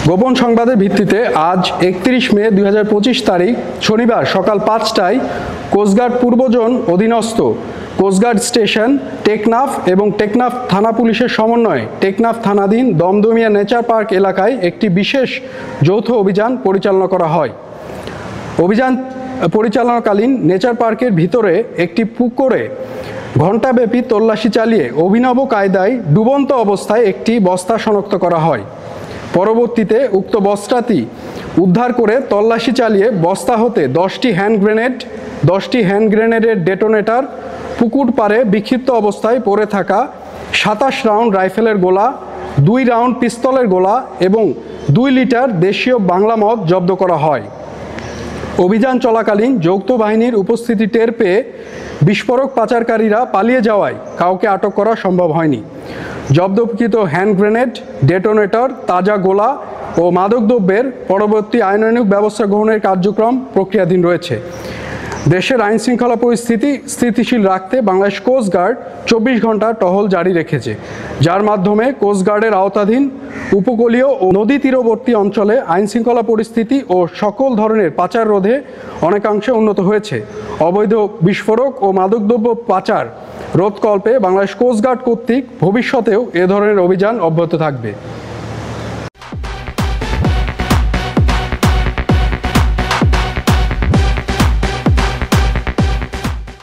গোপন সংবাদের ভিত্তিতে আজ 31 মে 2025 তারিখ শনিবার সকাল 5টায় কোস্টগার্ড পূর্ব জোন অধীনস্থ কোস্টগার্ড স্টেশন টেকনাফ এবং টেকনাফ থানা পুলিশের সমন্বয়ে টেকনাফ থানাধীন দমদমিয়া নেচার পার্ক এলাকায় একটি বিশেষ যৌথ অভিযান পরিচালনা করা হয়। অভিযান পরিচালনাকালীন নেচার পার্কের ভিতরে একটি পুকুরে ঘণ্টাব্যাপী তল্লাশি চালিয়ে অভিনব কায়দায় ডুবন্ত অবস্থায় একটি বস্তা শনাক্ত করা হয়। পরবর্তীতে উক্ত বস্তাটি উদ্ধার করে তল্লাশি চালিয়ে বস্তা হতে 10টি হ্যান্ড গ্রেনেডের ডেটোনেটর, পুকুর পাড়ে বিক্ষিপ্ত অবস্থায় পড়ে থাকা 27 রাউন্ড রাইফেলের গোলা, 2 রাউন্ড পিস্তলের গোলা এবং 2 লিটার দেশীয় বাংলা মদ জব্দ করা হয়। অভিযান চলাকালীন যৌথ বাহিনীর উপস্থিতি টের পেয়ে বিস্ফোরক পাচারকারীরা পালিয়ে যাওয়ায় কাউকে আটক করা সম্ভব হয়নি। জব্দকৃত হ্যান্ড গ্রেনেড, ডেটোনেটর, তাজা গোলা ও মাদকদ্রব্যের পরবর্তী আইনানুগ ব্যবস্থা গ্রহণের কার্যক্রম প্রক্রিয়াধীন রয়েছে। দেশের আইনশৃঙ্খলা পরিস্থিতি স্থিতিশীল রাখতে বাংলাদেশ কোস্টগার্ড 24 ঘন্টা টহল জারি রেখেছে, যার মাধ্যমে কোস্টগার্ডের আওতাধীন উপকূলীয় ও নদী তীরবর্তী অঞ্চলে আইনশৃঙ্খলা পরিস্থিতি ও সকল ধরনের পাচার রোধে অনেকাংশে উন্নত হয়েছে। অবৈধ বিস্ফোরক ও মাদকদ্রব্য পাচার রোধকল্পে বাংলাদেশ কোস্টগার্ড কর্তৃক ভবিষ্যতেও এ ধরনের অভিযান অব্যাহত থাকবে।